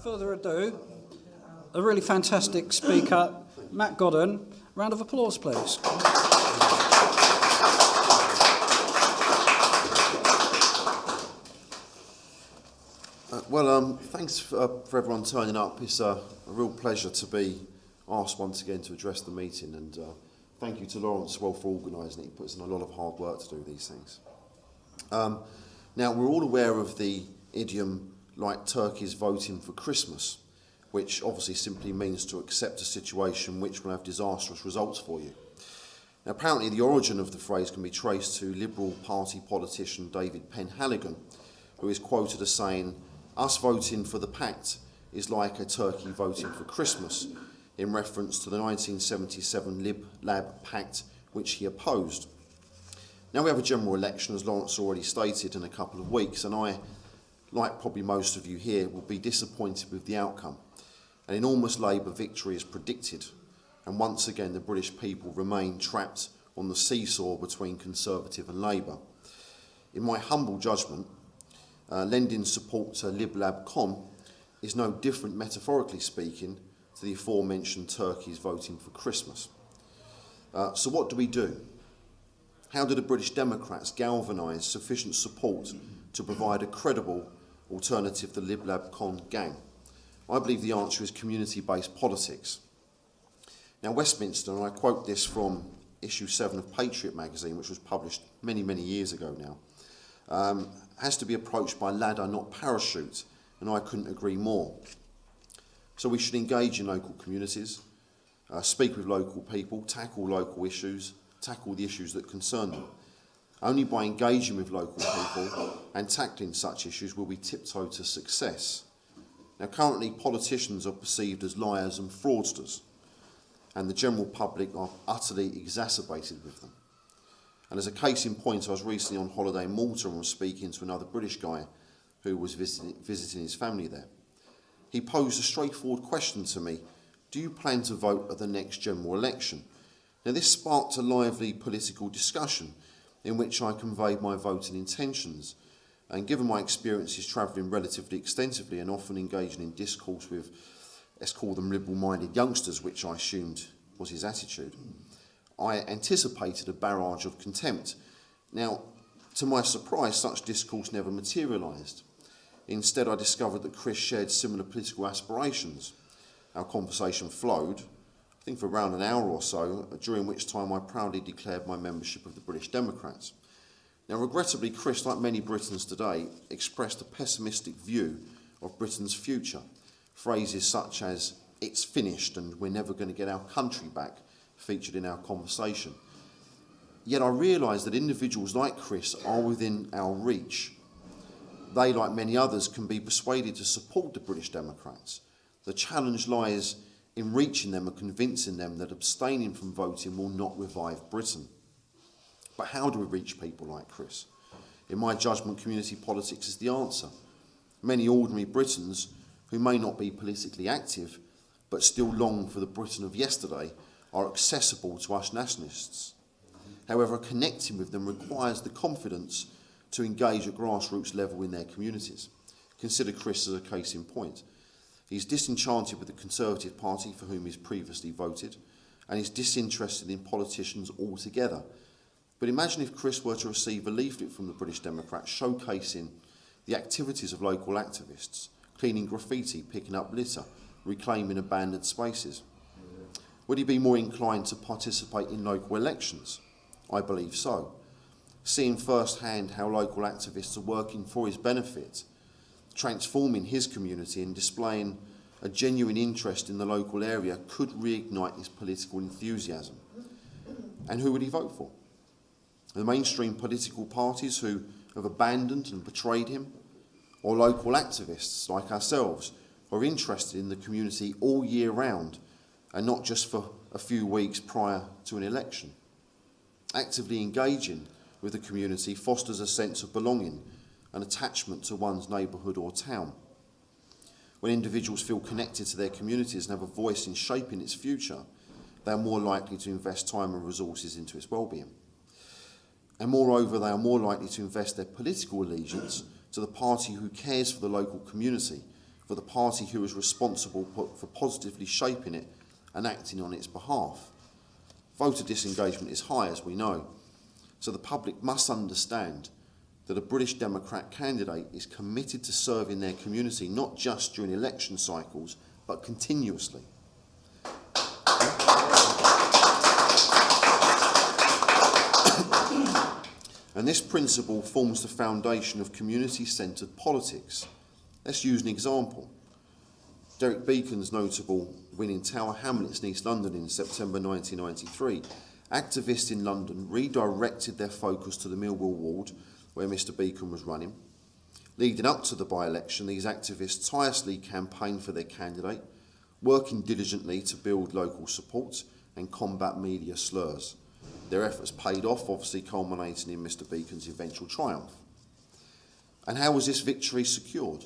further ado, a really fantastic speaker, Matt Godden. Round of applause, please. Thanks for everyone turning up. It's a real pleasure to be asked once again to address the meeting, and thank you to Lawrence as well for organising it. He puts in a lot of hard work to do these things. Now, we're all aware of the idiom, like turkeys voting for Christmas, which obviously simply means to accept a situation which will have disastrous results for you. Now, apparently the origin of the phrase can be traced to Liberal Party politician David Penhaligon, who is quoted as saying, "Us voting for the pact is like a turkey voting for Christmas," in reference to the 1977 Lib-Lab pact which he opposed. Now we have a general election, as Lawrence already stated, in a couple of weeks, and I, like probably most of you here, will be disappointed with the outcome. An enormous Labour victory is predicted, and once again the British people remain trapped on the seesaw between Conservative and Labour. In my humble judgment, lending support to Lab-Lib-Con is no different, metaphorically speaking, to the aforementioned turkeys voting for Christmas. So what do we do? How do the British Democrats galvanise sufficient support to provide a credible alternative to the Lab-Lib-Con gang? I believe the answer is community-based politics. Now, Westminster, and I quote this from issue 7 of Patriot magazine, which was published many, many years ago now, has to be approached by ladder, not parachute, and I couldn't agree more. So we should engage in local communities, speak with local people, tackle local issues, tackle the issues that concern them. Only by engaging with local people and tackling such issues will we tiptoe to success. Now, currently politicians are perceived as liars and fraudsters, and the general public are utterly exacerbated with them. And as a case in point, I was recently on holiday in Malta and was speaking to another British guy who was visiting his family there. He posed a straightforward question to me: do you plan to vote at the next general election? Now, this sparked a lively political discussion in which I conveyed my voting intentions, and given my experiences travelling relatively extensively and often engaging in discourse with, let's call them liberal-minded youngsters, which I assumed was his attitude, I anticipated a barrage of contempt. Now, to my surprise, such discourse never materialised. Instead, I discovered that Chris shared similar political aspirations. Our conversation flowed, I think, for around an hour or so, during which time I proudly declared my membership of the British Democrats. Now, regrettably, Chris, like many Britons today, expressed a pessimistic view of Britain's future. Phrases such as, "it's finished" and "we're never going to get our country back" featured in our conversation. Yet I realised that individuals like Chris are within our reach. They, like many others, can be persuaded to support the British Democrats. The challenge lies in reaching them and convincing them that abstaining from voting will not revive Britain. But how do we reach people like Chris? In my judgment, community politics is the answer. Many ordinary Britons, who may not be politically active, but still long for the Britain of yesterday, are accessible to us nationalists. However, connecting with them requires the confidence to engage at grassroots level in their communities. Consider Chris as a case in point. He's disenchanted with the Conservative Party, for whom he's previously voted, and he's disinterested in politicians altogether. But imagine if Chris were to receive a leaflet from the British Democrats showcasing the activities of local activists, cleaning graffiti, picking up litter, reclaiming abandoned spaces. Would he be more inclined to participate in local elections? I believe so. Seeing firsthand how local activists are working for his benefit, transforming his community and displaying a genuine interest in the local area could reignite his political enthusiasm. And who would he vote for? The mainstream political parties who have abandoned and betrayed him, or local activists like ourselves who are interested in the community all year round and not just for a few weeks prior to an election? Actively engaging with the community fosters a sense of belonging and attachment to one's neighbourhood or town. When individuals feel connected to their communities and have a voice in shaping its future, they are more likely to invest time and resources into its well-being. And moreover, they are more likely to invest their political allegiance to the party who cares for the local community for the party who is responsible for positively shaping it and acting on its behalf. Voter disengagement is high, as we know, so the public must understand that a British Democrat candidate is committed to serving their community, not just during election cycles, but continuously. And this principle forms the foundation of community-centred politics. Let's use an example. Derek Beacon's notable win in Tower Hamlets in East London in September 1993. Activists in London redirected their focus to the Millwall ward where Mr Beacon was running. Leading up to the by-election, these activists tirelessly campaigned for their candidate, working diligently to build local support and combat media slurs. Their efforts paid off, obviously culminating in Mr Beacon's eventual triumph. And how was this victory secured?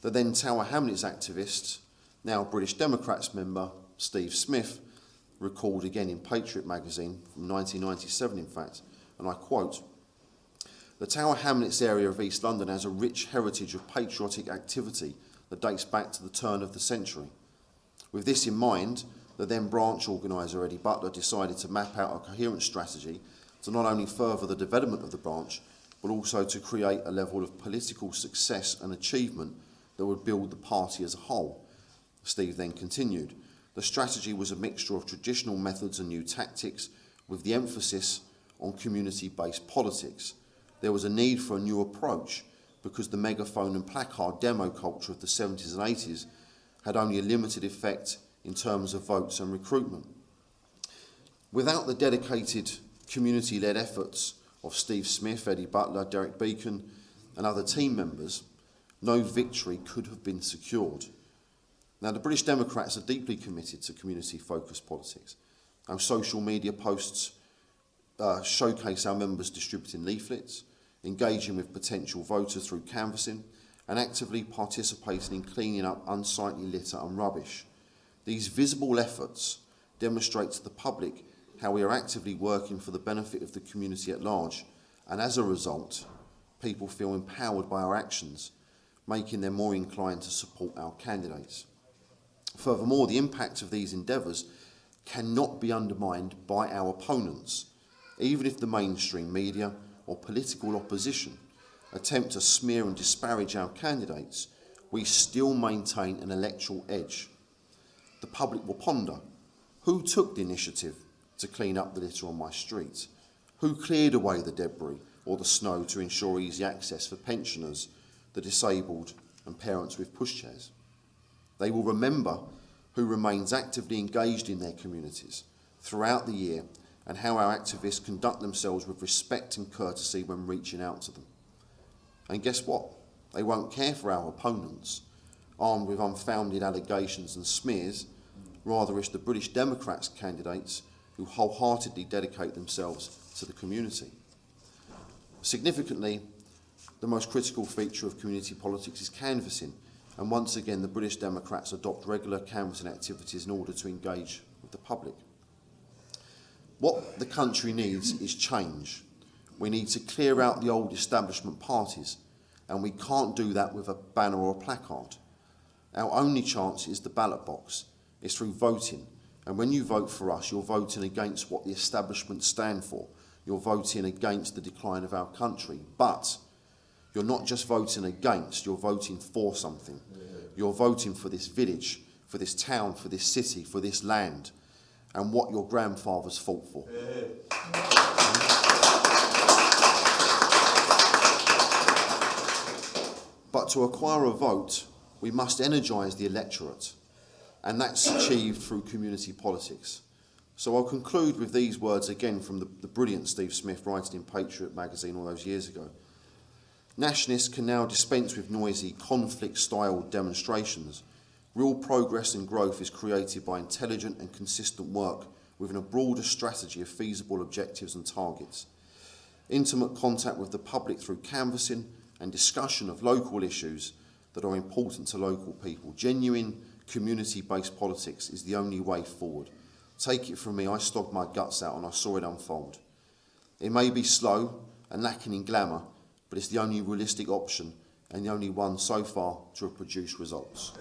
The then Tower Hamlets activist, now British Democrats member, Steve Smith, recalled again in Patriot magazine from 1997 in fact, and I quote, "The Tower Hamlets area of East London has a rich heritage of patriotic activity that dates back to the turn of the century. With this in mind, the then branch organiser Eddie Butler decided to map out a coherent strategy to not only further the development of the branch, but also to create a level of political success and achievement that would build the party as a whole." Steve then continued, "The strategy was a mixture of traditional methods and new tactics, with the emphasis on community-based politics. There was a need for a new approach because the megaphone and placard demo culture of the 70s and 80s had only a limited effect in terms of votes and recruitment. Without the dedicated community-led efforts of Steve Smith, Eddie Butler, Derek Beacon and other team members, no victory could have been secured." Now, the British Democrats are deeply committed to community-focused politics. Our social media posts showcase our members distributing leaflets, engaging with potential voters through canvassing, and actively participating in cleaning up unsightly litter and rubbish. These visible efforts demonstrate to the public how we are actively working for the benefit of the community at large, and as a result, people feel empowered by our actions, making them more inclined to support our candidates. Furthermore, the impact of these endeavours cannot be undermined by our opponents. Even if the mainstream media or political opposition attempt to smear and disparage our candidates, we still maintain an electoral edge. The public will ponder, who took the initiative to clean up the litter on my street? Who cleared away the debris or the snow to ensure easy access for pensioners, the disabled and parents with pushchairs? They will remember who remains actively engaged in their communities throughout the year and how our activists conduct themselves with respect and courtesy when reaching out to them. And guess what? They won't care for our opponents, armed with unfounded allegations and smears. Rather, it's the British Democrats candidates who wholeheartedly dedicate themselves to the community. Significantly, the most critical feature of community politics is canvassing, and once again the British Democrats adopt regular canvassing activities in order to engage with the public. What the country needs is change. We need to clear out the old establishment parties, and we can't do that with a banner or a placard. Our only chance is the ballot box. It's through voting, and when you vote for us, you're voting against what the establishment stand for. You're voting against the decline of our country, but you're not just voting against, you're voting for something. You're voting for this village, for this town, for this city, for this land, and what your grandfathers fought for. But to acquire a vote, we must energise the electorate, and that's achieved through community politics. So I'll conclude with these words again from the brilliant Steve Smith writing in Patriot magazine all those years ago. Nationalists can now dispense with noisy, conflict-styled demonstrations. Real progress and growth is created by intelligent and consistent work within a broader strategy of feasible objectives and targets. Intimate contact with the public through canvassing and discussion of local issues that are important to local people. Genuine, community-based politics is the only way forward. Take it from me, I slogged my guts out and I saw it unfold. It may be slow and lacking in glamour, but it's the only realistic option and the only one so far to have produced results.